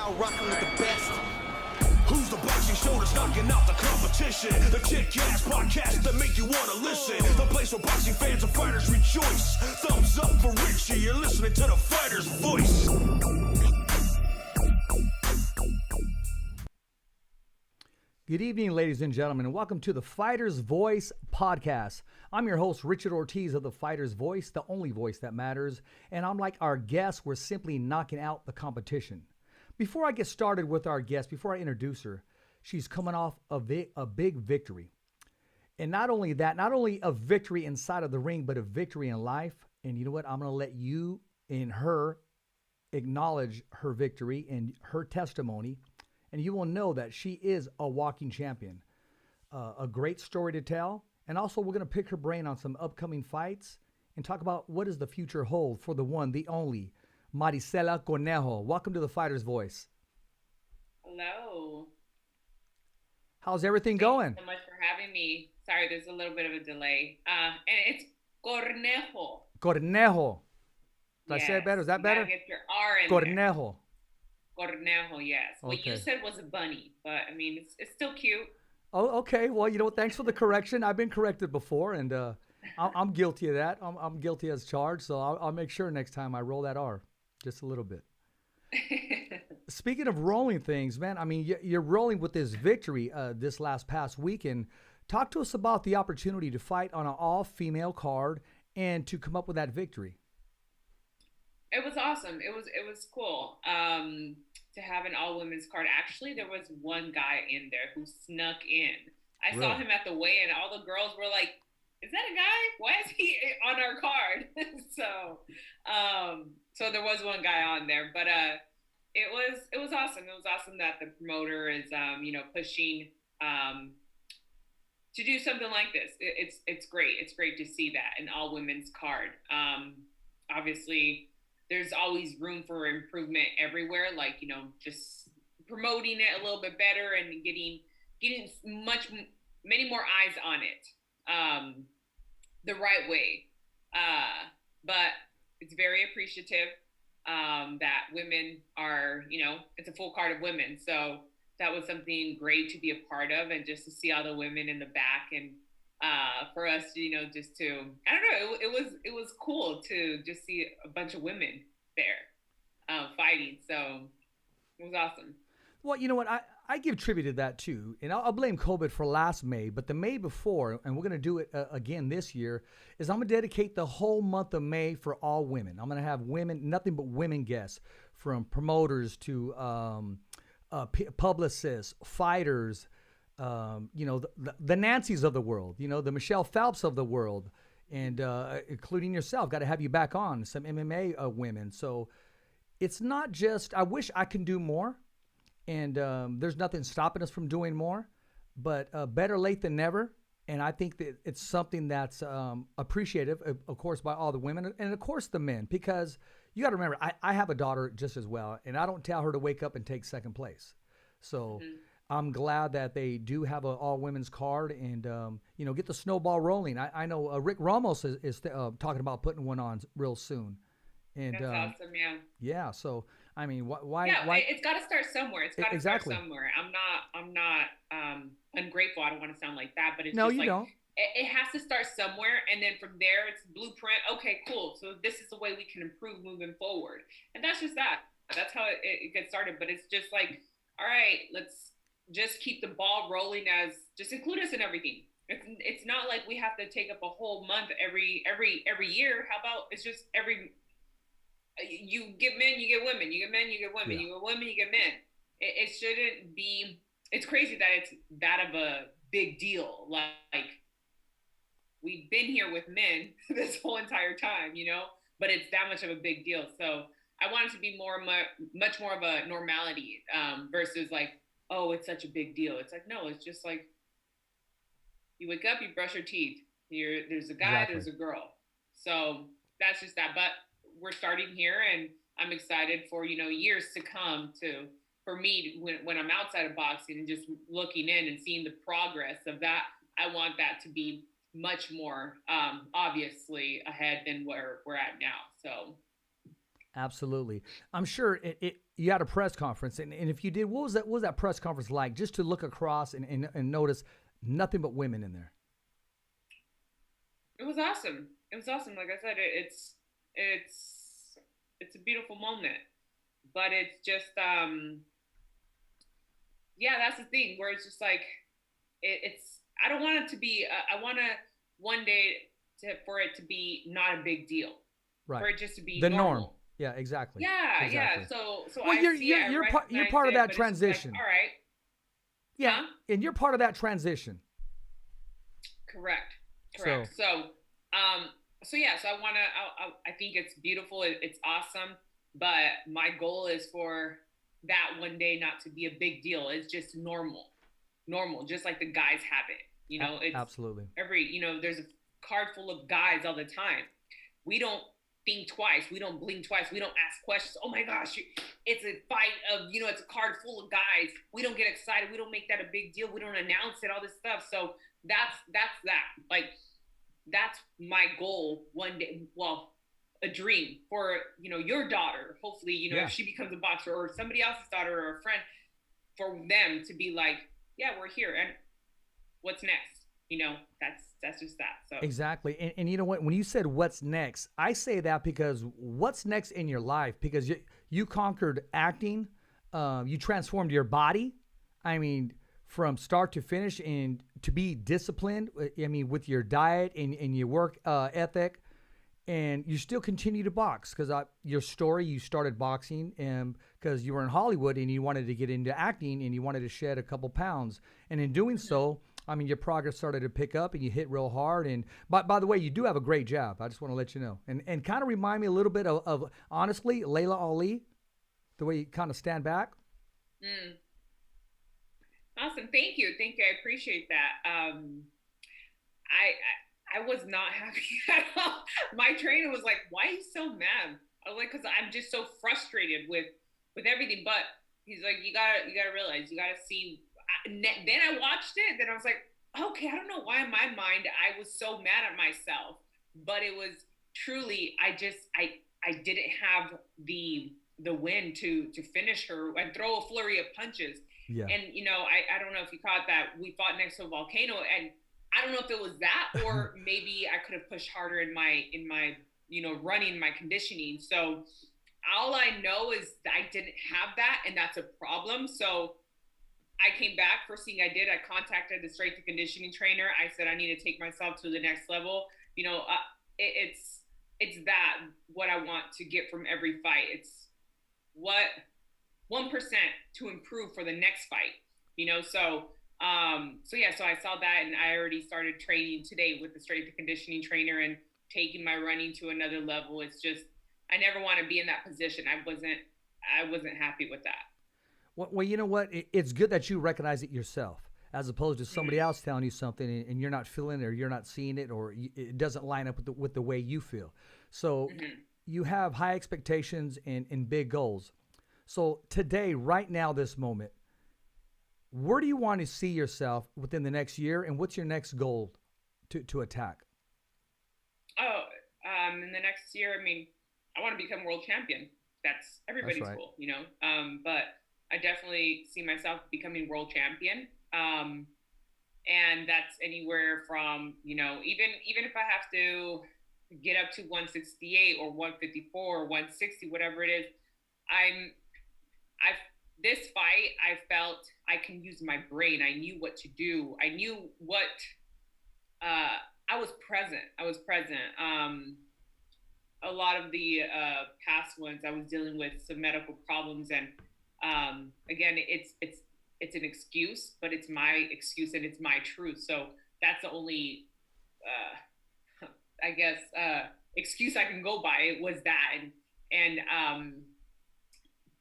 now rocking with the best. Who's the boxing show that's knocking out the competition? The kick-ass podcast that make you want to listen. The place where boxing fans and fighters rejoice. Thumbs up for Richie, you're listening to the fighter's voice. Good evening, ladies and gentlemen, and welcome to the Fighter's Voice podcast. I'm your host, Richard Ortiz of the Fighter's Voice, the only voice that matters. And unlike our guests, we're simply knocking out the competition. Before I get started with our guest, before I introduce her, she's coming off a big victory. And not only that, not only a victory inside of the ring, but a victory in life. And you know what? I'm going to let you and her acknowledge her victory and her testimony. And you will know that she is a walking champion. A great story to tell. And also, we're going to pick her brain on some upcoming fights and talk about what does the future hold for the one, the only, Maricela Cornejo. Welcome to the Fighter's Voice. Hello. How's everything going? Thank you so much for having me. Sorry, there's a little bit of a delay. And it's Cornejo. Cornejo. Did Yes. I say it better? Is that better? You gotta get your R in Cornejo. there. Cornejo, yes. What Okay. you said was a bunny, but I mean, it's still cute. Oh, okay. Well, you know what? Thanks for the correction. I've been corrected before, and I'm guilty of that. I'm guilty as charged, so I'll make sure next time I roll that R just a little bit. Speaking of rolling things, man, I mean, you're rolling with this victory this past weekend. Talk to us about the opportunity to fight on an all-female card and to come up with that victory. It was awesome. It was cool to have an all-women's card. Actually, there was one guy in there who snuck in. I saw him at the weigh-in. All the girls were like, "Is that a guy? Why is he on our card?" So there was one guy on there, but it was awesome. It was awesome that the promoter is pushing to do something like this. It's great. It's great to see that an all-women's card. Obviously, there's always room for improvement everywhere, like, just promoting it a little bit better and getting many more eyes on it the right way. But it's very appreciative that women are, it's a full card of women. So that was something great to be a part of, and just to see all the women in the back, and for us, just to, I don't know, it was cool to just see a bunch of women there fighting. So it was awesome. Well, you know what? I give tribute to that too. And I'll blame COVID for last May, but the May before, and we're going to do it again this year, is I'm going to dedicate the whole month of May for all women. I'm going to have women, nothing but women guests, from promoters to publicists, fighters, the Nancys of the world, the Michelle Phelps of the world, and including yourself. Got to have you back on, some MMA women. So it's not just, I wish I can do more, and there's nothing stopping us from doing more, but better late than never. And I think that it's something that's appreciative, of course, by all the women, and of course the men, because you got to remember, I have a daughter just as well, and I don't tell her to wake up and take second place. So I'm glad that they do have an all-women's card, and get the snowball rolling. I know Rick Ramos is talking about putting one on real soon. And that's awesome, yeah. Yeah, so I mean, why? Yeah, why? It's got to start somewhere. It's got to Exactly. start somewhere. I'm not ungrateful. I don't want to sound like that, but it's No, just you like, don't. It has to start somewhere, and then from there, it's blueprint. Okay, cool. So this is the way we can improve moving forward, and that's just that. That's how it gets started. But it's just like, all right, let's just keep the ball rolling. Just include us in everything. It's not like we have to take up a whole month every year. How about it's just you get men, you get women, you get men, you get women, Yeah. you get women, you get men. It shouldn't be. It's crazy that it's that of a big deal. Like we've been here with men this whole entire time, but it's that much of a big deal. So I want it to be much more of a normality versus like, oh, it's such a big deal. It's like, no, it's just like you wake up, you brush your teeth. There's a guy, Exactly. there's a girl. So that's just that. But we're starting here, and I'm excited for, years to come for me when I'm outside of boxing and just looking in and seeing the progress of that. I want that to be much more obviously ahead than where we're at now. So Absolutely. I'm sure you had a press conference, and if you did, what was that press conference like? Just to look across and notice nothing but women in there. It was awesome. It was awesome. Like I said, it's a beautiful moment, but it's just yeah, that's the thing where it's just like it's. I don't want it to be. I want to one day for it to be not a big deal, Right? For it just to be the normal. norm. Yeah, exactly. Yeah, exactly. yeah. So Well, I see it, you're part of that but it's just transition. Like, all right. Yeah, Huh? and you're part of that transition. Correct. So yeah. So I want to. I think it's beautiful. It's awesome. But my goal is for that one day not to be a big deal. It's just normal, just like the guys have it. You know, it's absolutely there's a card full of guys all the time. We don't think twice. We don't blink twice. We don't ask questions. Oh my gosh, it's a fight of, it's a card full of guys. We don't get excited. We don't make that a big deal. We don't announce it, all this stuff. So that's that. Like, that's my goal one day. Well, a dream for, your daughter, hopefully, if she becomes a boxer, or somebody else's daughter or a friend, for them to be like, yeah, we're here. And what's next? That's just that. So exactly. And you know what, when you said what's next, I say that because what's next in your life, because you conquered acting, you transformed your body, I mean, from start to finish, and to be disciplined, I mean, with your diet and your work ethic, and you still continue to box, because your story, you started boxing because you were in Hollywood and you wanted to get into acting and you wanted to shed a couple pounds, and in doing so, I mean, your progress started to pick up and you hit real hard. And by the way, you do have a great jab. I just want to let you know. And kind of remind me a little bit of honestly, Layla Ali, the way you kind of stand back. Awesome. Thank you. I appreciate that. I was not happy at all. My trainer was like, why are you so mad? I was like, because I'm just so frustrated with everything. But he's like, you gotta realize, you gotta see. Then I watched it. Then I was like, okay, I don't know why in my mind I was so mad at myself, but it was truly, I didn't have the win to finish her and throw a flurry of punches. Yeah. And I don't know if you caught that, we fought next to a volcano, and I don't know if it was that, or maybe I could have pushed harder in my running, my conditioning. So all I know is that I didn't have that, and that's a problem. So I came back. First thing I did, I contacted the strength and conditioning trainer. I said, I need to take myself to the next level. It's that what I want to get from every fight. It's what 1% to improve for the next fight. So I saw that, and I already started training today with the strength and conditioning trainer and taking my running to another level. It's just, I never want to be in that position. I wasn't happy with that. Well, you know what? It's good that you recognize it yourself, as opposed to somebody else telling you something and you're not feeling it, or you're not seeing it, or it doesn't line up with the way you feel. So you have high expectations and big goals. So today, right now, this moment, where do you want to see yourself within the next year, and what's your next goal to attack? In the next year, I mean, I want to become world champion. That's everybody's goal, but I definitely see myself becoming world champion. And that's anywhere from, even if I have to get up to 168 or 154 or 160, whatever it is, this fight, I felt I can use my brain. I knew what to do. I knew what, I was present. A lot of the past ones, I was dealing with some medical problems, and again, it's an excuse, but it's my excuse and it's my truth. So that's the only, I guess, excuse I can go by. It was that,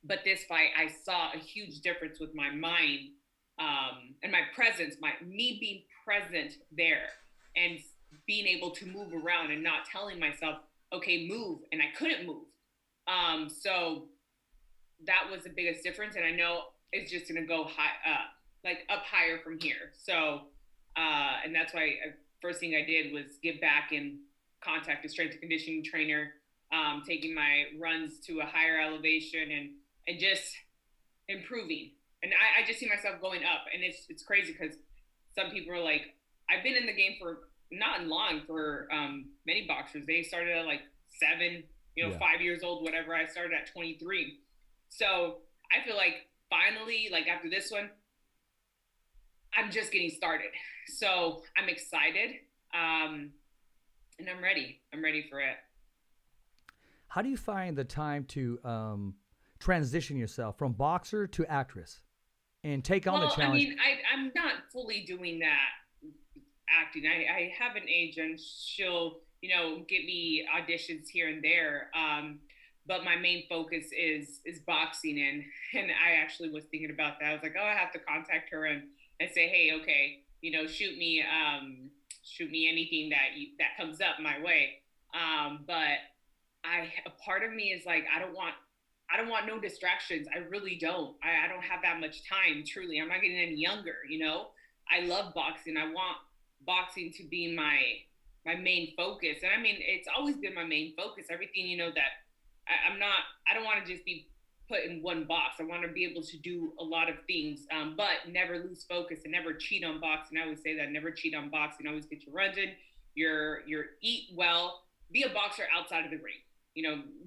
but this fight, I saw a huge difference with my mind, and my presence, me being present there and being able to move around and not telling myself, okay, move, and I couldn't move. So that was the biggest difference, and I know it's just gonna go up higher from here. So, and that's why first thing I did was get back and contact a strength and conditioning trainer, taking my runs to a higher elevation and just improving. And I just see myself going up, and it's crazy because some people are like, I've been in the game for not long for many boxers. They started at like 7, 5 years old, whatever. I started at 23. So I feel like finally, like after this one, I'm just getting started. So I'm excited, and I'm ready. I'm ready for it. How do you find the time to transition yourself from boxer to actress and take on the challenge? I mean, I'm not fully doing that acting. I have an agent. She'll, get me auditions here and there. But my main focus is boxing, and I actually was thinking about that. I was like, oh, I have to contact her and say, hey, okay, shoot me anything that comes up my way. But a part of me is like, I don't want no distractions. I really don't. I don't have that much time. Truly, I'm not getting any younger. I love boxing. I want boxing to be my main focus, and I mean, it's always been my main focus. Everything that I don't want to just be put in one box. I want to be able to do a lot of things, but never lose focus and never cheat on boxing. I always say that, never cheat on boxing. Always get your runs in, your eat well, be a boxer outside of the ring,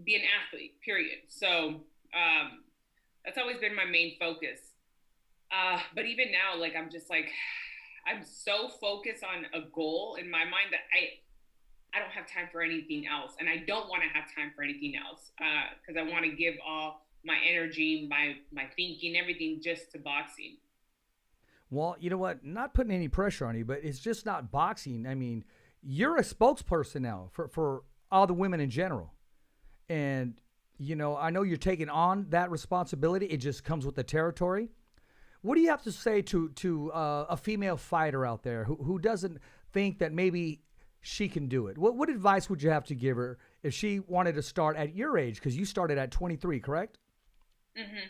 be an athlete, period. So that's always been my main focus. But even now, like, I'm just like, I'm so focused on a goal in my mind that I don't have time for anything else. And I don't want to have time for anything else, because I want to give all my energy, my thinking, everything just to boxing. Well, you know what? Not putting any pressure on you, but it's just not boxing. I mean, you're a spokesperson now for all the women in general. And, I know you're taking on that responsibility. It just comes with the territory. What do you have to say to a female fighter out there who doesn't think that maybe she can do it? What advice would you have to give her if she wanted to start at your age? Because you started at 23, correct? Mm-hmm.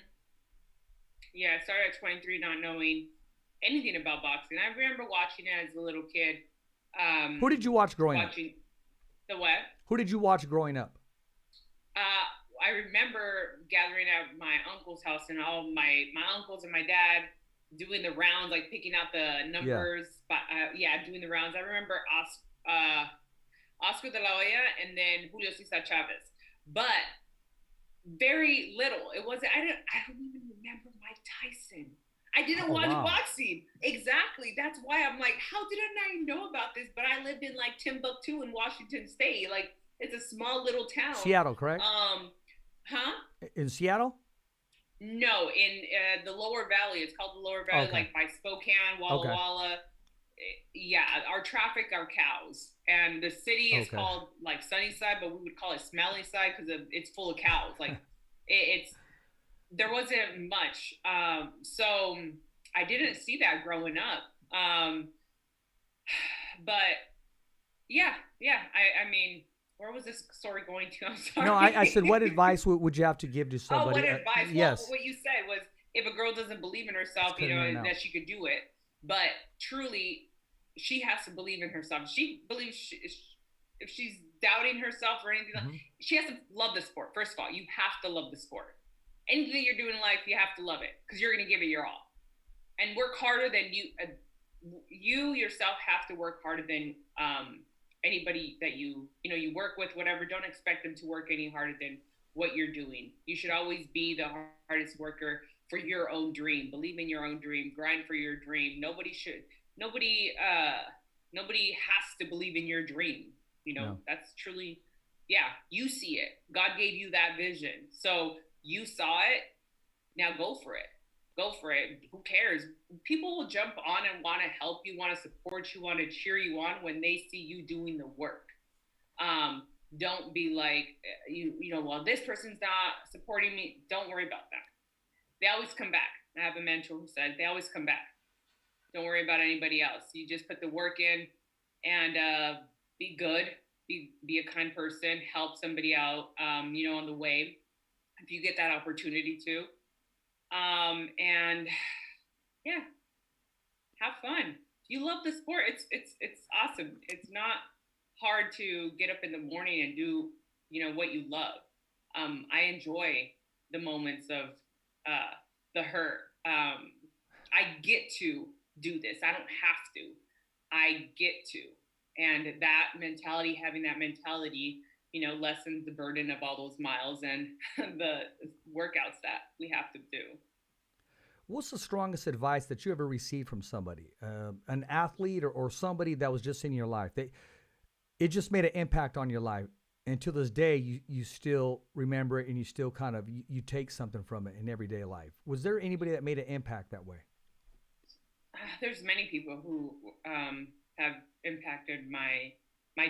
Yeah, I started at 23 not knowing anything about boxing. I remember watching it as a little kid. Who did you watch growing up? The what? Who did you watch growing up? I remember gathering at my uncle's house and all my uncles and my dad doing the rounds, like picking out the numbers. Doing the rounds. I remember Oscar de la Hoya and then Julio Cesar Chavez, but very little. It wasn't. I don't even remember Mike Tyson. I didn't watch boxing. Exactly. That's why I'm like, how didn't I know about this? But I lived in like Timbuktu in Washington State. Like, it's a small little town. Seattle, correct? In Seattle? No, in the Lower Valley. It's called the Lower Valley, like by Spokane, Walla Walla. Yeah, our traffic are cows, and the city is called like Sunnyside, but we would call it Smelly Side because it's full of cows. Like there wasn't much, so I didn't see that growing up. But yeah. I mean, where was this story going to? I'm sorry. No, I said, what advice would you have to give to somebody? Oh, what advice? Yes. Well, what you said was, if a girl doesn't believe in herself, that she could do it. But truly, she has to believe in herself. She believes if she's doubting herself or anything, she has to love the sport. First of all, you have to love the sport. Anything you're doing in life, you have to love it because you're going to give it your all. And work harder than you. You yourself have to work harder than anybody that you work with, whatever. Don't expect them to work any harder than what you're doing. You should always be the hardest worker for your own dream. Believe in your own dream. Grind for your dream. Nobody has to believe in your dream. No. That's truly, you see it. God gave you that vision. So you saw it. Now go for it. Go for it. Who cares? People will jump on and want to help you, want to support you, want to cheer you on when they see you doing the work. Don't be like, well, this person's not supporting me. Don't worry about that. They always come back. I have a mentor who said they always come back. Don't worry about anybody else. You just put the work in and be good. Be a kind person. Help somebody out, on the way if you get that opportunity to. And yeah, have fun. If you love the sport, it's awesome. It's not hard to get up in the morning and do what you love. I enjoy the moments of the hurt. I get to do this. I don't have to. I get to. And that mentality, having that mentality, lessens the burden of all those miles and the workouts that we have to do. What's the strongest advice that you ever received from somebody, an athlete or somebody that was just in your life? It just made an impact on your life. And to this day, you still remember it and you still kind of, you take something from it in everyday life. Was there anybody that made an impact that way? There's many people who have impacted my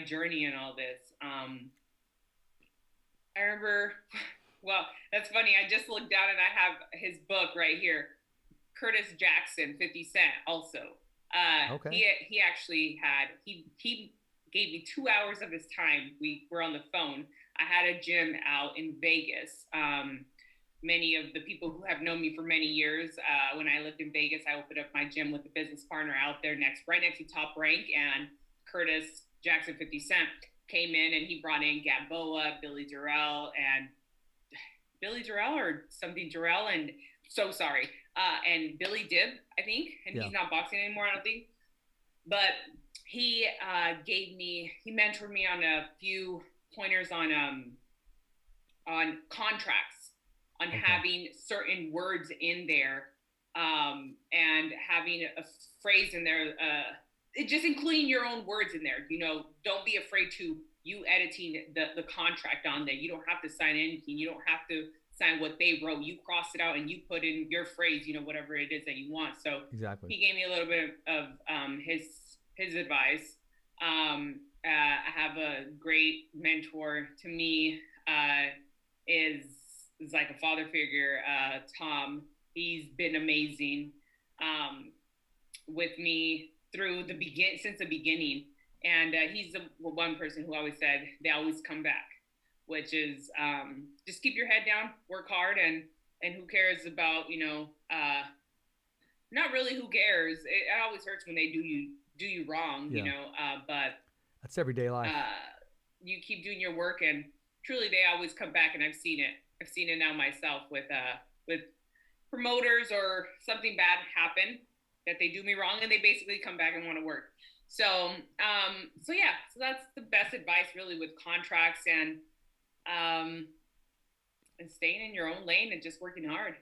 journey in all this. I remember, well, that's funny. I just looked down and I have his book right here. Curtis Jackson, 50 Cent also. Okay. He actually he gave me 2 hours of his time. We were on the phone. I had a gym out in Vegas. Many of the people who have known me for many years, when I lived in Vegas, I opened up my gym with a business partner out there right next to Top Rank, and Curtis Jackson, 50 Cent, came in and he brought in Gamboa, Billy Durrell, and Billy Dibb, I think, and he's not boxing anymore, I don't think. But he mentored me on a few pointers on contracts, on having certain words in there, and having a phrase in there, just including your own words in there. Don't be afraid to you editing the contract on there. You don't have to sign anything. You don't have to sign what they wrote. You cross it out and you put in your phrase, whatever it is that you want. So exactly. He gave me a little bit of his advice. I have a great mentor to me, is like a father figure, Tom. He's been amazing with me since the beginning. And he's the one person who always said they always come back, which is just keep your head down, work hard, and who cares about, not really who cares. It always hurts when they do you wrong, but that's everyday life. You keep doing your work, and truly they always come back. And I've seen it now myself with promoters, or something bad happen that they do me wrong and they basically come back and want to work. So that's the best advice really with contracts, and staying in your own lane and just working hard.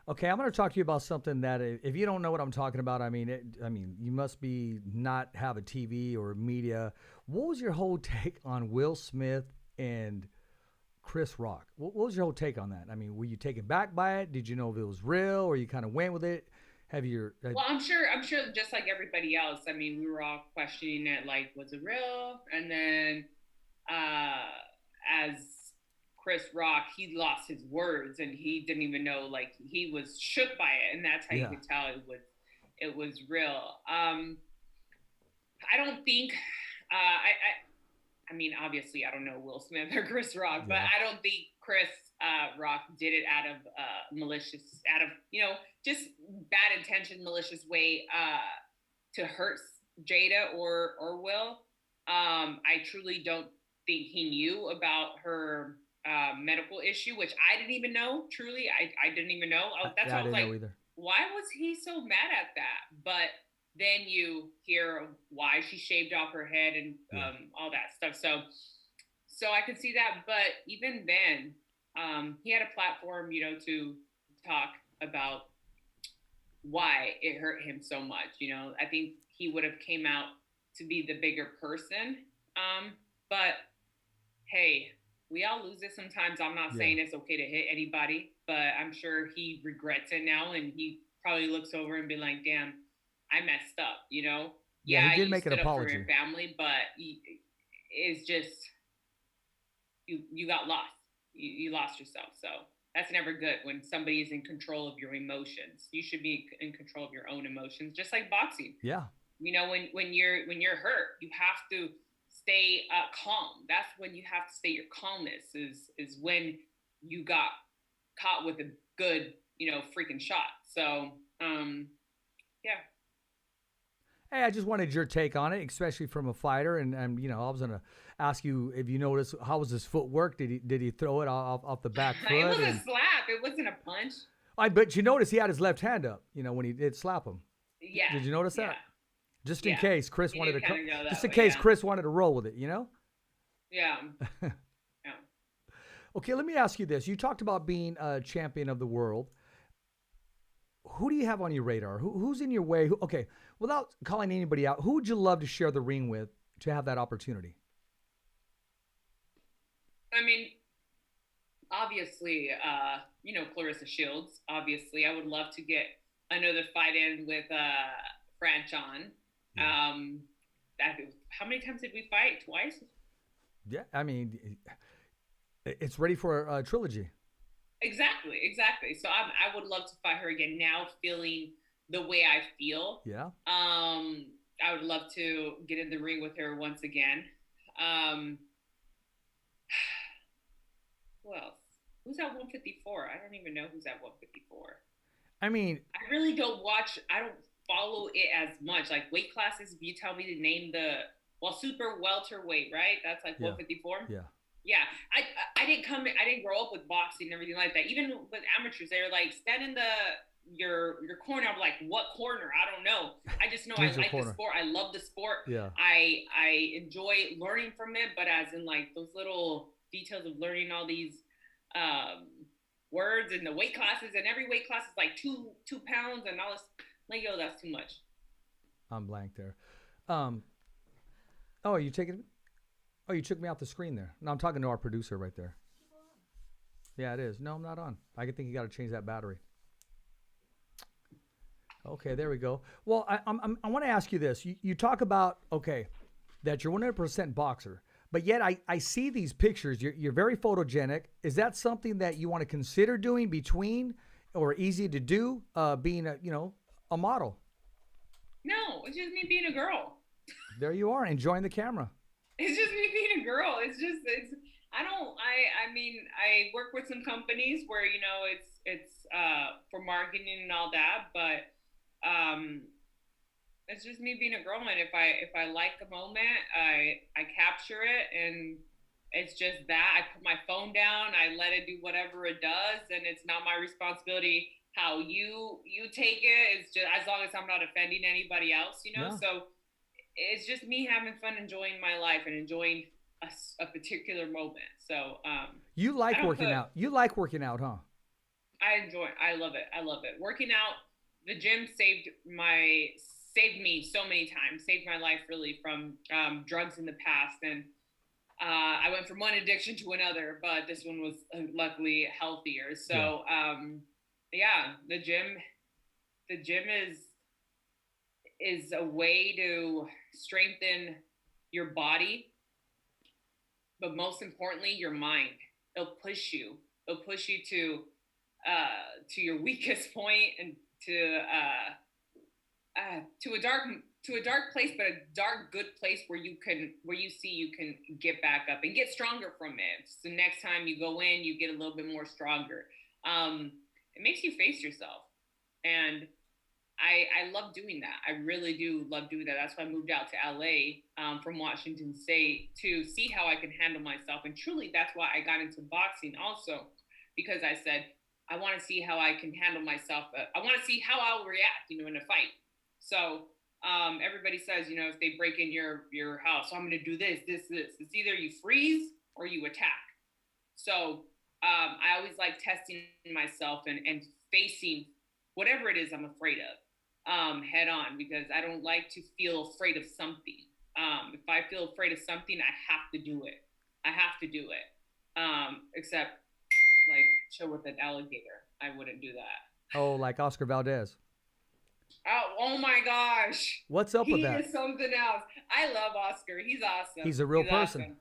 Okay, I'm going to talk to you about something that, if you don't know what I'm talking about, you must not have a TV or media. What was your whole take on Will Smith and Chris Rock? What was your whole take on that? Were you taken back by it? Did you know if it was real, or you kind of went with it? Well, I'm sure just like everybody else, we were all questioning it, like, was it real? And then as Chris Rock, he lost his words and he didn't even know, like, he was shook by it, and that's how you could tell it was real. I don't think obviously I don't know Will Smith or Chris Rock, but I don't think Chris Rock did it out of just bad intention, malicious way to hurt Jada or Will. I truly don't think he knew about her medical issue, which I didn't even know. Truly, I didn't even know. That's why I was like, why was he so mad at that? But then you hear why she shaved off her head and all that stuff. So I could see that. But even then, he had a platform, to talk about why it hurt him so much. I think he would have came out to be the bigger person. But hey, we all lose it sometimes. I'm not saying it's okay to hit anybody, but I'm sure he regrets it now, and he probably looks over and be like, damn, I messed up, Yeah, he did make an apology for your family, but it's just, you got lost. You lost yourself. So that's never good when somebody is in control of your emotions. You should be in control of your own emotions, just like boxing. Yeah. When you're hurt, you have to stay calm. That's when you have to stay your calmness is when you got caught with a good, freaking shot. So, yeah. Hey, I just wanted your take on it, especially from a fighter. And you know, I was gonna ask you if you noticed how was his footwork. Did he throw it off the back foot? It was a slap. It wasn't a punch. But you notice he had his left hand up. You know, when he did slap him. Yeah. Did you notice that? Yeah. Just in case Chris He wanted did to, kinda go that just in way, case yeah. Chris wanted to roll with it. You know. Yeah. Yeah. Okay, let me ask you this. You talked about being a champion of the world. Who do you have on your radar? Who's in your way? Okay, without calling anybody out, who would you love to share the ring with to have that opportunity? I mean, obviously, you know, Clarissa Shields. Obviously, I would love to get another fight in with Franchon. Yeah. How many times did we fight? Twice? Yeah, I mean, it's ready for a trilogy. Exactly. So I would love to fight her again now, feeling the way I feel. Yeah. I would love to get in the ring with her once again. Who else? Who's at 154? I don't even know who's at 154. I mean, I really don't watch. I don't follow it as much. Like weight classes, if you tell me to name super welterweight, right? That's like 154. Yeah. Yeah, I didn't grow up with boxing and everything like that. Even with amateurs, they're like, stand in your corner. I'm like, what corner? I don't know. I just know I like the sport. I love the sport. Yeah. I enjoy learning from it, but as in like those little details of learning all these words and the weight classes, and every weight class is like two pounds and all this. Like, yo, that's too much. I'm blank there. Oh, you taking? Oh, you took me off the screen there. No, I'm talking to our producer right there. Yeah, it is. No, I'm not on. I think you got to change that battery. Okay, there we go. Well, I want to ask you this. You talk about, okay, that you're 100% boxer, but yet I see these pictures. You're very photogenic. Is that something that you want to consider doing between or easy to do, being a model? No, it's just me being a girl. There you are, enjoying the camera. It's just me being a girl. I mean, I work with some companies where, you know, it's for marketing and all that, but it's just me being a girl. And if I like a moment, I capture it, and it's just that. I put my phone down, I let it do whatever it does, and it's not my responsibility how you take it. It's just as long as I'm not offending anybody else, you know? Yeah. So it's just me having fun, enjoying my life, and enjoying a particular moment. So you like working out. You like working out, huh? I enjoy it. I love it. Working out, the gym saved me so many times. Saved my life really from drugs in the past, and I went from one addiction to another, but this one was luckily healthier. So yeah, the gym is a way to strengthen your body, but most importantly, your mind. It'll push you to your weakest point, and to a dark place, but a dark good place where you see you can get back up and get stronger from it. So next time you go in, you get a little bit more stronger. It makes you face yourself, and I love doing that. I really do love doing that. That's why I moved out to LA from Washington State, to see how I can handle myself. And truly, that's why I got into boxing also, because I said, I want to see how I can handle myself. I want to see how I'll react, in a fight. So everybody says, if they break in your house, so I'm going to do this. It's either you freeze or you attack. So I always like testing myself and facing whatever it is I'm afraid of. Head on, because I don't like to feel afraid of something. If I feel afraid of something, I have to do it. Except like chill with an alligator. I wouldn't do that. Oh, like Oscar Valdez. Oh my gosh. What's up with that? He is something else. I love Oscar. He's awesome. He's a real person. Awesome.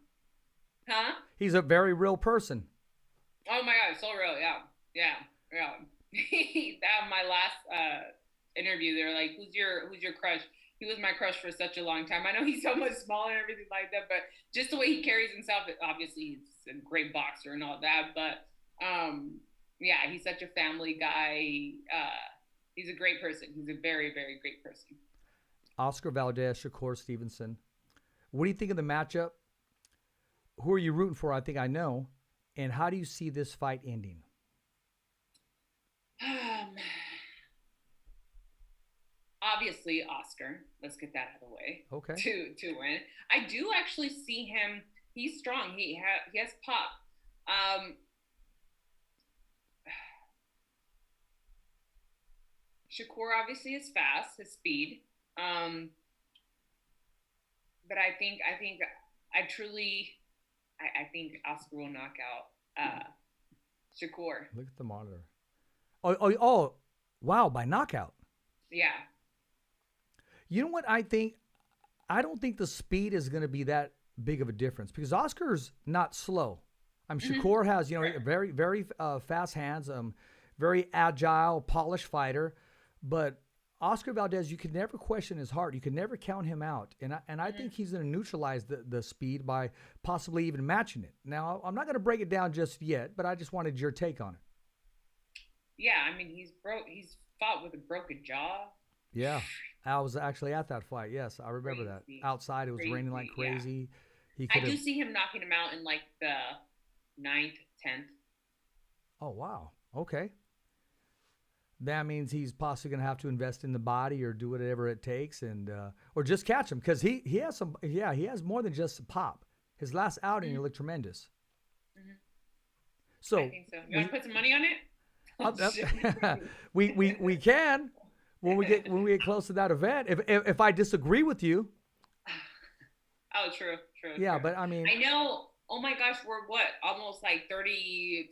Huh? He's a very real person. Oh my God, so real. Yeah. That my last interview, they're like, who's your crush? He was my crush for such a long time. I know he's so much smaller and everything like that, but just the way he carries himself, obviously he's a great boxer and all that, but yeah, he's such a family guy. He's a great person. He's a very, very great person. Oscar Valdez, Shakur Stevenson. What do you think of the matchup? Who are you rooting for? I think I know. And how do you see this fight ending? Obviously, Oscar. Let's get that out of the way. Okay. To win, I do actually see him. He's strong. He has pop. Shakur obviously is fast, his speed. But I think Oscar will knock out Shakur. Look at the monitor. Oh, wow, by knockout. Yeah. You know what I think? I don't think the speed is going to be that big of a difference because Oscar's not slow. Shakur has, very, very fast hands, very agile, polished fighter. But Oscar Valdez, you can never question his heart. You can never count him out. And I think he's going to neutralize the speed by possibly even matching it. Now, I'm not going to break it down just yet, but I just wanted your take on it. Yeah, I mean, he's fought with a broken jaw. Yeah, I was actually at that fight. Yes, I remember that. Outside, it was raining like crazy. Yeah. I do see him knocking him out in like the 9th, 10th. Oh, wow. Okay. That means he's possibly going to have to invest in the body or do whatever it takes and or just catch him because he has some. Yeah, he has more than just a pop. His last outing, he looked tremendous. So I think so. You want to put some money on it? we can when we get close to that event. If I disagree with you. Oh, true. Yeah, true. but I mean. I know. Oh my gosh, we're what? Almost like 30,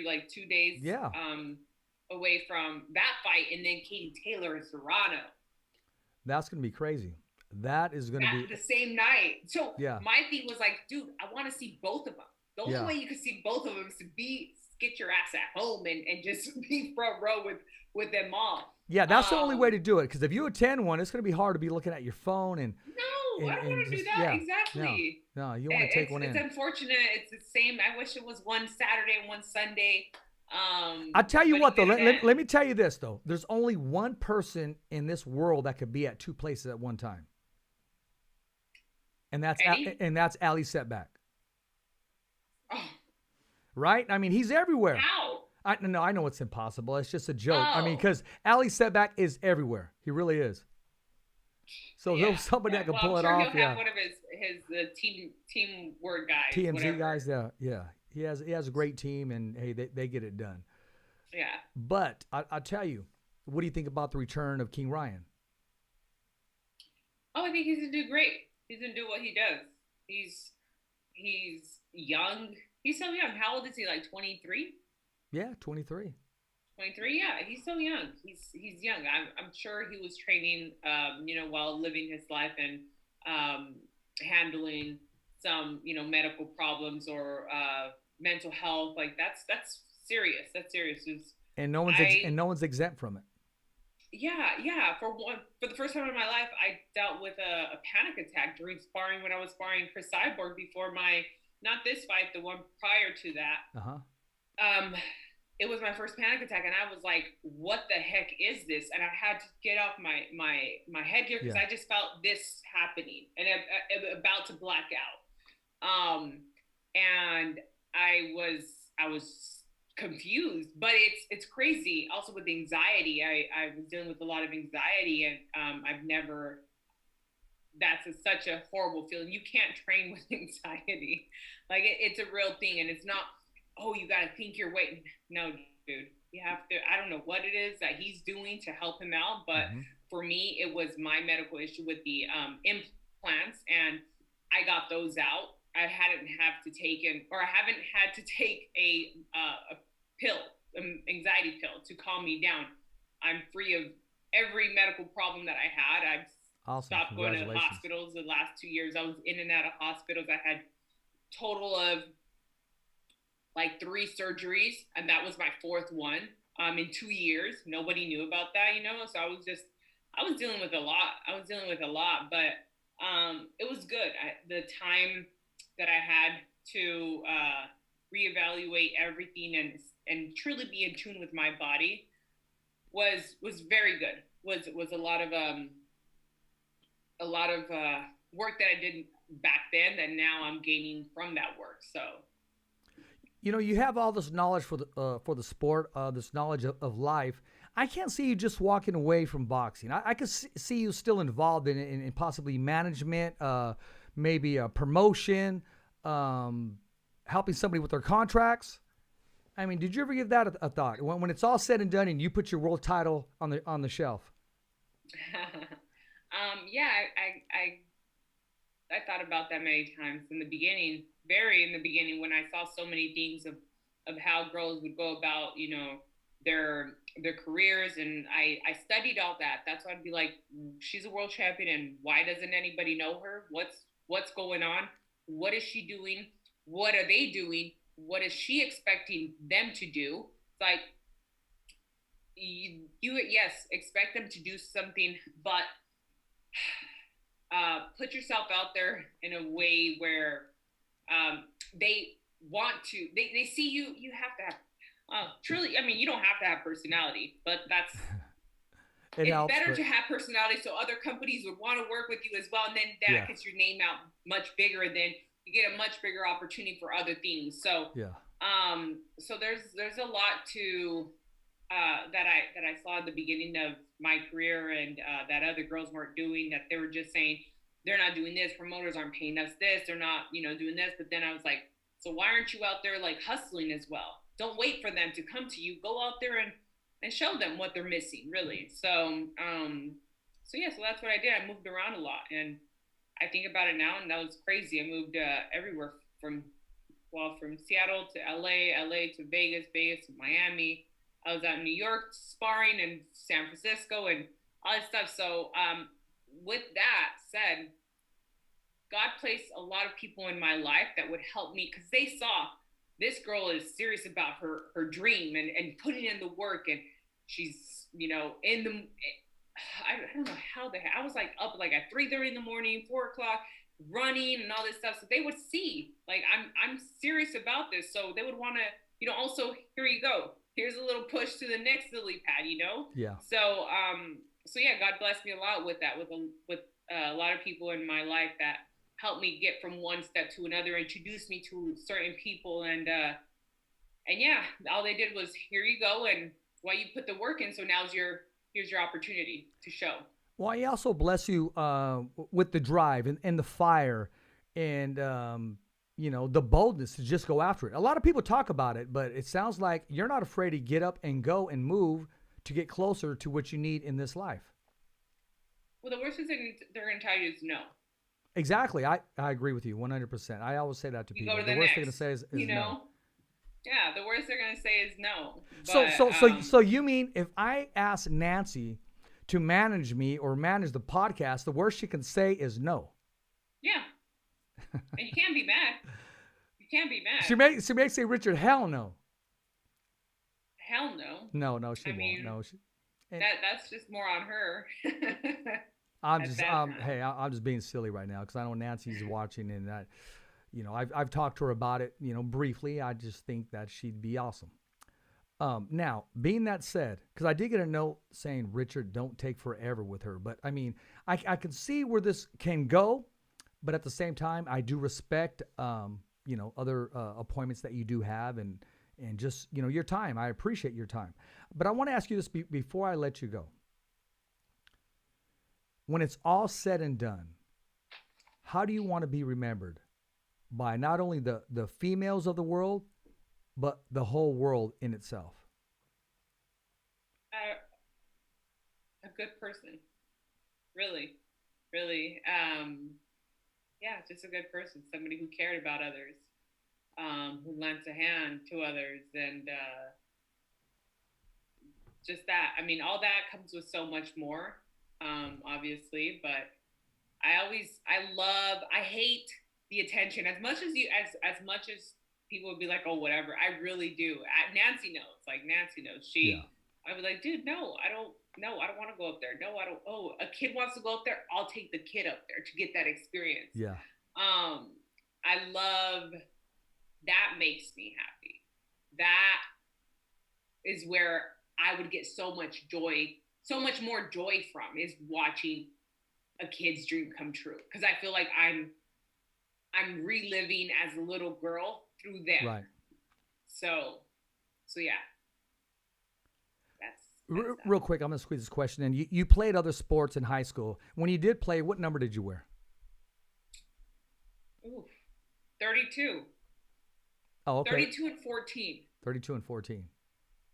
like 2 days. Yeah. Away from that fight, and then Katie Taylor and Serrano. That's gonna be crazy. That is gonna be the same night. So yeah. My thing was like, dude, I want to see both of them. The only way you can see both of them is to get your ass at home and just be front row with them all. Yeah, that's the only way to do it. Because if you attend one, it's gonna be hard to be looking at your phone and. No, I don't want to do that. Yeah, exactly. No, you want to take one in. It's unfortunate. It's the same. I wish it was one Saturday and one Sunday. I'll tell you what, though. Let me tell you this, though. There's only one person in this world that could be at two places at one time, and that's Ali Setback. Oh. Right? I mean, he's everywhere. How? I know it's impossible. It's just a joke. Oh. I mean, because Ali Setback is everywhere. He really is. So there's somebody that can pull it off. He'll have one of his teamwork guys. TMZ whatever. Guys. Yeah. He has a great team, and hey, they get it done. Yeah. But I'll tell you, what do you think about the return of King Ryan? Oh, I think he's gonna do great. He's gonna do what he does. He's young. He's so young. How old is he? Like 23? Yeah, 23. 23. Yeah, he's so young. He's young. I'm sure he was training, while living his life and handling some, medical problems or mental health. Like that's serious. That's serious. And no one's exempt from it. Yeah. For the first time in my life, I dealt with a panic attack during sparring when I was sparring Chris Cyborg before not this fight, the one prior to that. It was my first panic attack, and I was like, "What the heck is this?" And I had to get off my headgear because I just felt this happening and I'm about to black out. And I was confused, but it's crazy. Also with anxiety, I was dealing with a lot of anxiety, and such a horrible feeling. You can't train with anxiety. Like it's a real thing, and it's not, oh, you got to think your way. No, dude, you have to, I don't know what it is that he's doing to help him out. But for me, it was my medical issue with the implants, and I got those out. I haven't had to take a pill, anxiety pill to calm me down. I'm free of every medical problem that I had. I've stopped going to hospitals the last 2 years. I was in and out of hospitals. I had total of like 3 surgeries, and that was my 4th one in 2 years. Nobody knew about that, So I was dealing with a lot. But it was good. The time that I had to reevaluate everything and truly be in tune with my body was very good. Was a lot of a lot of work that I did back then that now I'm gaining from that work. So, You have all this knowledge for the sport, this knowledge of life. I can't see you just walking away from boxing. I could see you still involved in possibly management, maybe a promotion, helping somebody with their contracts. I mean, did you ever give that a thought? When it's all said and done, and you put your world title on the shelf. Yeah, I thought about that many times in the beginning, very in the beginning, when I saw so many things of how girls would go about, their careers, and I studied all that. That's why I'd be like, she's a world champion, and why doesn't anybody know her? What's going on? What is she doing? What are they doing? What is she expecting them to do? It's like, you yes, expect them to do something, but put yourself out there in a way where they want to, they see you have to have, truly, I mean, you don't have to have personality, but that's, it's helps, better to have personality so other companies would want to work with you as well. And then that gets your name out much bigger, and then you get a much bigger opportunity for other things. So, so there's a lot to, that I saw at the beginning of my career, and that other girls weren't doing, that they were just saying, they're not doing this, promoters aren't paying us this, they're not, doing this. But then I was like, so why aren't you out there like hustling as well? Don't wait for them to come to you. Go out there and show them what they're missing, really. So, so that's what I did. I moved around a lot, and I think about it now, and that was crazy. I moved everywhere from Seattle to LA to Vegas to Miami. I was out in New York sparring, and San Francisco, and all this stuff. So, with that said, God placed a lot of people in my life that would help me, because they saw this girl is serious about her dream and putting in the work, and she's, in the, I don't know how I was like up like at 3:30 in the morning, 4 o'clock, running and all this stuff. So they would see like I'm serious about this. So they would want to, also, here you go. Here's a little push to the next lily pad, Yeah. So, God blessed me a lot with that, with a lot of people in my life that helped me get from one step to another, introduced me to certain people, and all they did was, here you go, and while you put the work in, so here's your opportunity to show. Well, I also bless you with the drive and the fire, and the boldness to just go after it. A lot of people talk about it, but it sounds like you're not afraid to get up and go and move to get closer to what you need in this life. Well, the worst thing they're going to tell you is no. Exactly. I agree with you 100%. I always say that to people. The worst they're going to say is no. Yeah, the worst they're going to say is no. But, so you mean if I ask Nancy to manage me or manage the podcast, the worst she can say is no? Yeah. And you can't be mad. You can't be mad. She may say, Richard, hell no. Hell no. No, she won't. No, that's just more on her. I'm just being silly right now because I know Nancy's watching, and that, I've talked to her about it, briefly. I just think that she'd be awesome. Now, being that said, because I did get a note saying, Richard, don't take forever with her. But I mean, I can see where this can go, but at the same time, I do respect, other appointments that you do have, and just, your time. I appreciate your time. But I want to ask you this before I let you go. When it's all said and done, how do you want to be remembered by not only the females of the world, but the whole world in itself? A good person. Really. Just a good person. Somebody who cared about others, who lent a hand to others, and just that. I mean, all that comes with so much more, obviously, but I hate the attention as much as people would be like, oh, whatever. I really do. Nancy knows. I was like, dude, no, I don't want to go up there. No, I don't. Oh, a kid wants to go up there. I'll take the kid up there to get that experience. Yeah. I love, that makes me happy. That is where I would get so much joy, so much more joy from, is watching a kid's dream come true, because I feel like I'm reliving as a little girl through them. Right. So yeah. That's Real quick, I'm gonna squeeze this question in. You played other sports in high school. When you did play, what number did you wear? Ooh, 32. Oh, okay. 32 and 14. 32 and 14.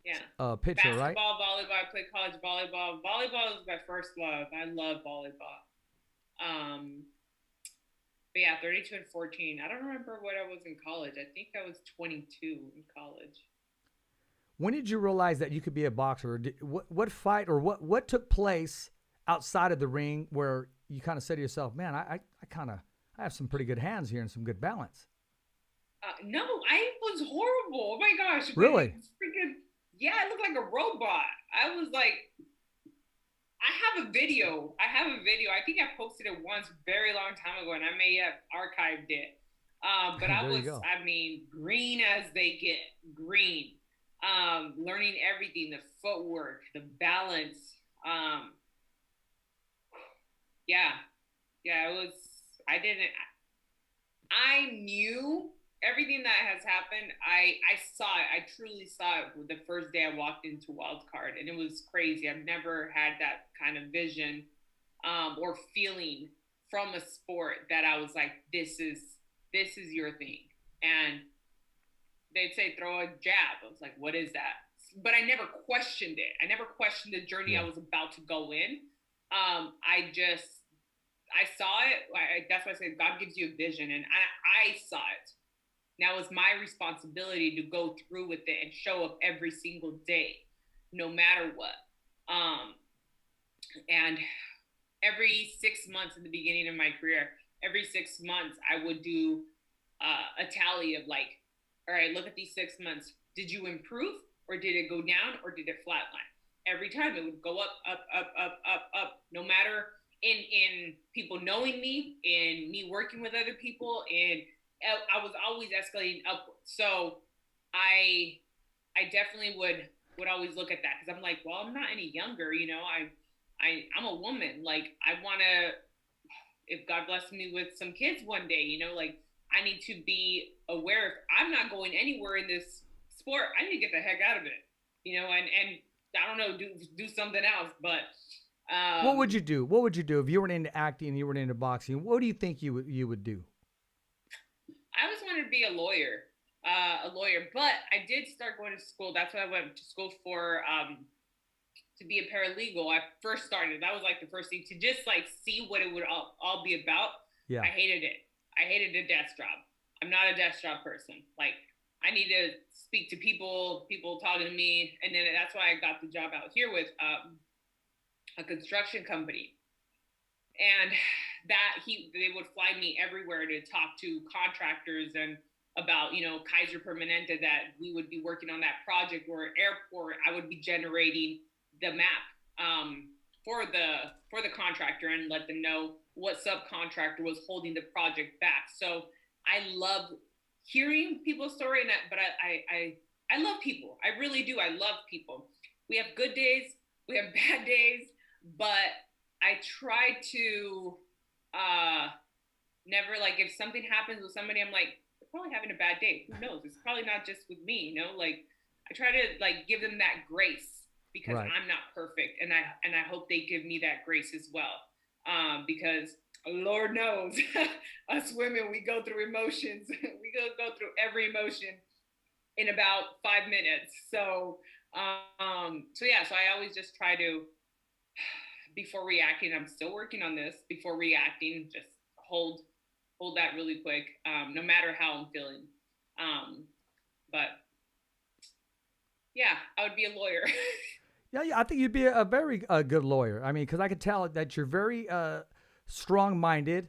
Yeah. Pitcher, right? Basketball, volleyball. I played college volleyball. Volleyball was my first love. I love volleyball. But yeah, 32 and 14. I don't remember what I was in college. I think I was 22 in college. When did you realize that you could be a boxer? What fight or what took place outside of the ring where you kind of said to yourself, man, I have some pretty good hands here and some good balance? No, I was horrible. Oh my gosh. Really? Freaking, yeah, I looked like a robot. I was like, I have a video. I think I posted it once very long time ago, and I may have archived it. But I was, green as they get. Green. Learning everything, the footwork, the balance. I knew everything that has happened. I saw it. I truly saw it the first day I walked into Wild Card, and it was crazy. I've never had that kind of vision or feeling from a sport that I was like, this is your thing. And they'd say, throw a jab. I was like, what is that? But I never questioned it. I never questioned the journey I was about to go in. I saw it. That's why I said God gives you a vision, and I saw it. Now it's my responsibility to go through with it and show up every single day, no matter what. And every 6 months in the beginning of my career, every 6 months, I would do a tally of like, all right, look at these 6 months. Did you improve, or did it go down, or did it flatline? Every time it would go up, up, up, up, up, up. No matter in people knowing me, in me working with other people, and I was always escalating upwards. So I definitely would always look at that, because I'm like, well, I'm not any younger, you know. I'm a woman. Like, I want to, if God blesses me with some kids one day, you know, like, I need to be aware if I'm not going anywhere in this sport, I need to get the heck out of it, you know, and I don't know, do something else. But what would you do? What would you do if you weren't into acting and you weren't into boxing? What do you think you would do? I always wanted to be a lawyer, but I did start going to school. That's what I went to school for, to be a paralegal. I first started. That was like the first thing, to just like see what it would all be about. Yeah. I hated it. I hated a desk job. I'm not a desk job person. Like, I need to speak to people talking to me. And then that's why I got the job out here with a construction company. And they would fly me everywhere to talk to contractors and about, you know, Kaiser Permanente, that we would be working on that project, or airport. I would be generating the map for the contractor and let them know what subcontractor was holding the project back. So I love hearing people's story, but I love people. I really do. I love people. We have good days, we have bad days, but I try to never, like, if something happens with somebody, I'm like, they're probably having a bad day. Who knows? It's probably not just with me, you know? Like, I try to, like, give them that grace, because I'm not perfect, and I hope they give me that grace as well. Because Lord knows, us women, we go through emotions. We go through every emotion in about 5 minutes. So I always just try to, before reacting, I'm still working on this, before reacting, just hold that really quick, no matter how I'm feeling. But yeah, I would be a lawyer. Yeah, I think you'd be a very good lawyer. I mean, because I could tell that you're very strong-minded,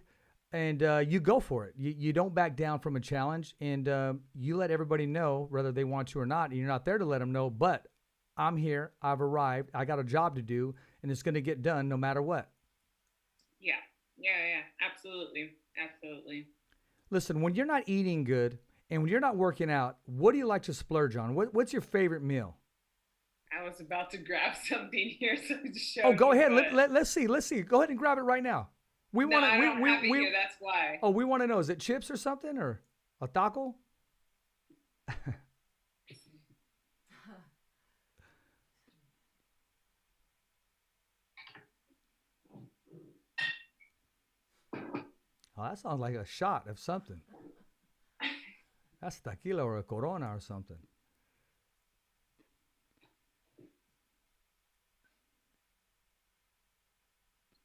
and you go for it. You don't back down from a challenge, and you let everybody know, whether they want to or not. And you're not there to let them know, but I'm here. I've arrived. I got a job to do, and it's going to get done no matter what. Yeah. Absolutely. Listen, when you're not eating good and when you're not working out, what do you like to splurge on? What's your favorite meal? I was about to grab something here, so to show. Oh, go you, ahead. Let's see. Go ahead and grab it right now. We No, want I don't have it we here. That's why. oh, we want to know, is it chips or something or a taco? Oh, that sounds like a shot of something. That's tequila or a Corona or something.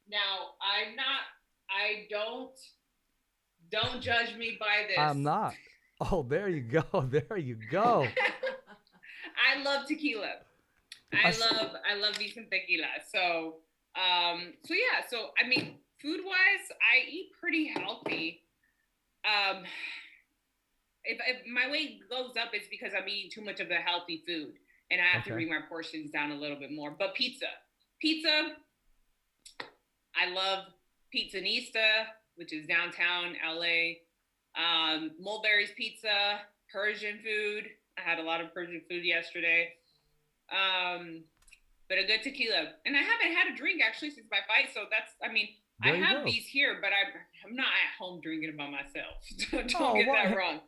Now, I'm not. I don't judge me by this. I'm not. Oh, there you go. There you go. I love tequila. I love me some tequila. So yeah. So I mean, food wise, I eat pretty healthy. If my weight goes up, it's because I'm eating too much of the healthy food, and I have to bring my portions down a little bit more. But pizza, I love Pizzanista, which is downtown LA. Mulberry's Pizza, Persian food. I had a lot of Persian food yesterday. But a good tequila. And I haven't had a drink actually since my fight. So that's, I mean, I have these here, but I'm not at home drinking it by myself. Don't get that wrong.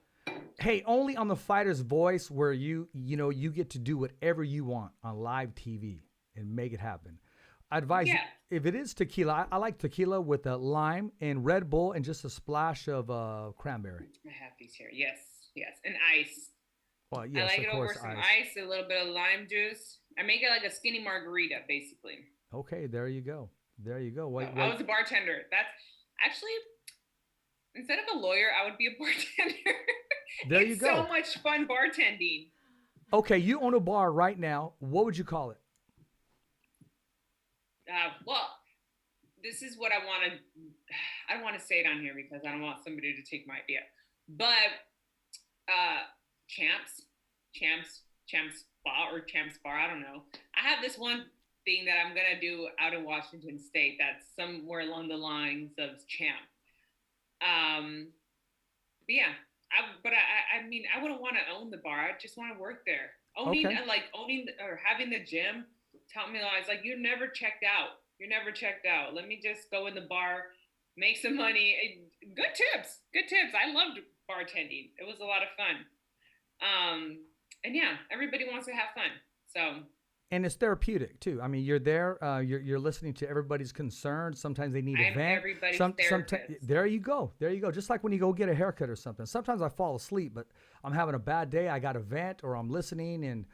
Hey, only on the Fighter's Voice where you get to do whatever you want on live TV and make it happen. I advise you, if it is tequila, I like tequila with a lime and Red Bull and just a splash of cranberry. I have these here. Yes. And ice. Well, yes, I like of it course, over some ice, a little bit of lime juice. I make it like a skinny margarita, basically. Okay, there you go. Wait. I was a bartender. That's actually, instead of a lawyer, I would be a bartender. There you go. So much fun bartending. Okay, you own a bar right now. What would you call it? Well, this is what I want to. I don't want to say it on here because I don't want somebody to take my idea. But Champs Spa or Champs Bar. I don't know. I have this one thing that I'm gonna do out in Washington State. That's somewhere along the lines of Champ. But yeah. I mean, I wouldn't want to own the bar. I just want to work there. Owning or having the gym taught me it's like you're never checked out. Let me just go in the bar, make some money. Good tips. I loved bartending. It was a lot of fun. And yeah, everybody wants to have fun. So. And it's therapeutic too. I mean, you're there. You're listening to everybody's concerns. Sometimes they need a vent. Everybody's therapist. There you go. Just like when you go get a haircut or something. Sometimes I fall asleep, but I'm having a bad day. I got a vent, or I'm listening. And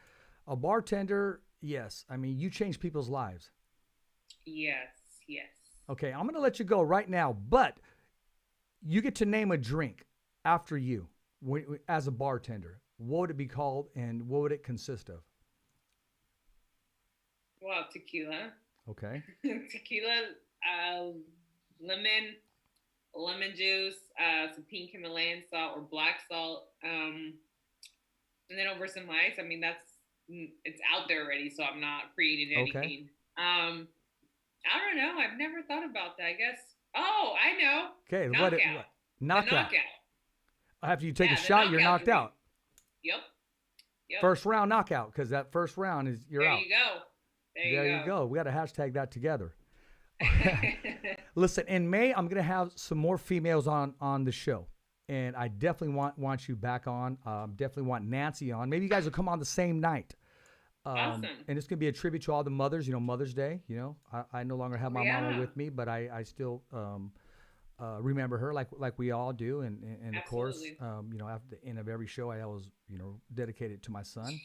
a bartender, yes. I mean, you change people's lives. Yes. Okay, I'm gonna let you go right now, but you get to name a drink after you as a bartender. What would it be called, and what would it consist of? Well, tequila. Okay. Tequila, lemon juice, some pink Himalayan salt or black salt, and then over some ice. I mean, it's out there already, so I'm not creating anything. Okay. I don't know. I've never thought about that. I guess. Oh, I know. Okay. Knockout. What? Knockout. After you take a shot, knockout you're knocked out. Yep. First round knockout, because that first round is you're out. There you go. There you go. We got to hashtag that together. Listen, in May, I'm going to have some more females on the show. And I definitely want you back on. Definitely want Nancy on. Maybe you guys will come on the same night. Awesome. And it's going to be a tribute to all the mothers, Mother's Day. I no longer have my mama with me, but I still remember her like we all do. And of course, after the end of every show, I always, dedicate it to my son.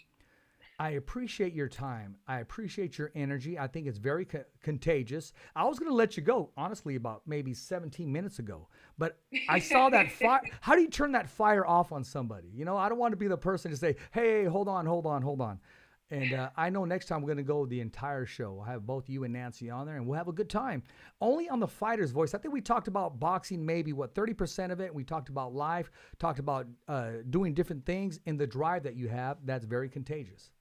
I appreciate your time. I appreciate your energy. I think it's very contagious. I was going to let you go, honestly, about maybe 17 minutes ago. But I saw that fire. How do you turn that fire off on somebody? I don't want to be the person to say, hey, hold on. And I know next time we're going to go the entire show. We'll have both you and Nancy on there, and we'll have a good time. Only on the Fighter's Voice. I think we talked about boxing, maybe, 30% of it. We talked about life, talked about doing different things in the drive that you have. That's very contagious.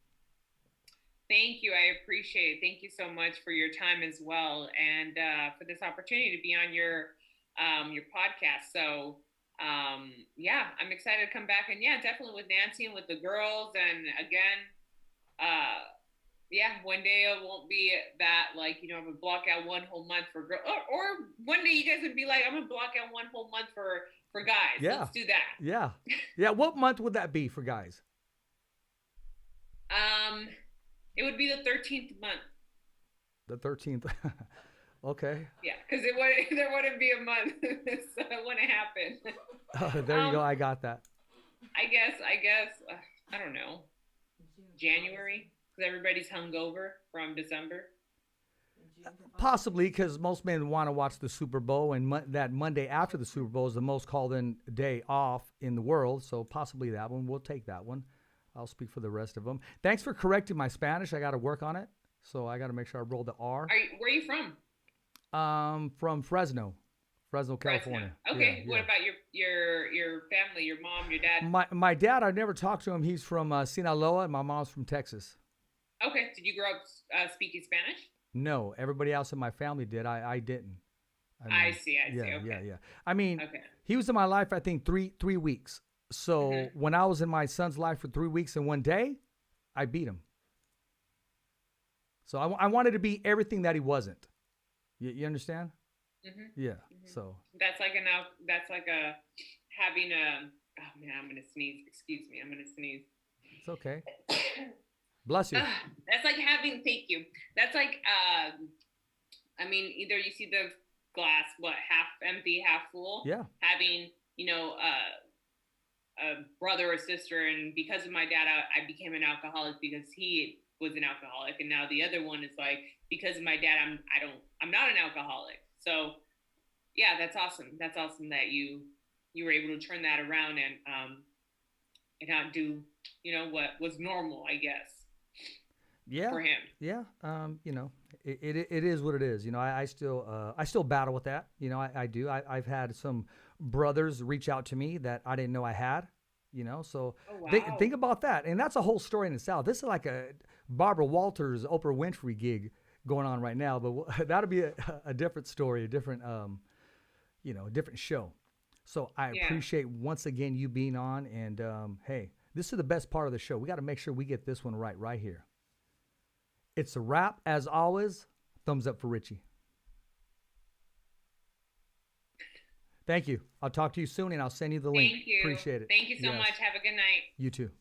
Thank you. I appreciate it. Thank you so much for your time as well, and for this opportunity to be on your podcast. So, yeah, I'm excited to come back, and yeah, definitely with Nancy and with the girls. And again, Yeah, one day it won't be that, like, I'm gonna block out one whole month for girl, or one day you guys would be like, I'm gonna block out one whole month for guys. Yeah. Let's do that. Yeah. Yeah. What month would that be for guys? It would be the 13th month. The 13th. Okay. Yeah, because there wouldn't be a month, so it wouldn't happen. There you go. I got that. I guess. I don't know. January, because everybody's hungover from December. Possibly because most men want to watch the Super Bowl, and that Monday after the Super Bowl is the most called-in day off in the world. So possibly that one. We'll take that one. I'll speak for the rest of them. Thanks for correcting my Spanish. I got to work on it, so I got to make sure I roll the R. Where are you from? From Fresno, California. Okay. Yeah, what about your family, your mom, your dad? My dad, I never talked to him. He's from Sinaloa, and my mom's from Texas. Okay. Did you grow up speaking Spanish? No, everybody else in my family did. I didn't. I see. Yeah, Okay. yeah. I mean, Okay. he was in my life, I think, three weeks. So when I was in my son's life for 3 weeks and one day, I beat him. So I wanted to be everything that he wasn't. You understand? Yeah. So that's like having a. Oh man, I'm gonna sneeze. Excuse me, I'm gonna sneeze. it's okay. Bless you. That's like having. Thank you. That's like. I mean, either you see the glass half empty, half full. Yeah. Having a brother or sister, and because of my dad, I became an alcoholic because he was an alcoholic, and now the other one is like, because of my dad, I'm not an alcoholic. So yeah, that's awesome. That's awesome that you were able to turn that around and not do what was normal, I guess. Yeah. For him. Yeah. It is what it is. I still battle with that. I do. I've had some brothers reach out to me that I didn't know I had. So Oh, wow. think about that, and that's a whole story in itself. This is like a Barbara Walters, Oprah Winfrey gig going on right now, but that'll be a different story, a different different show. So I appreciate once again you being on, and hey, this is the best part of the show. We got to make sure we get this one right here. It's a wrap as always. Thumbs up for Richie. Thank you. I'll talk to you soon, and I'll send you the link. Thank you. Appreciate it. Thank you so much. Have a good night. You too.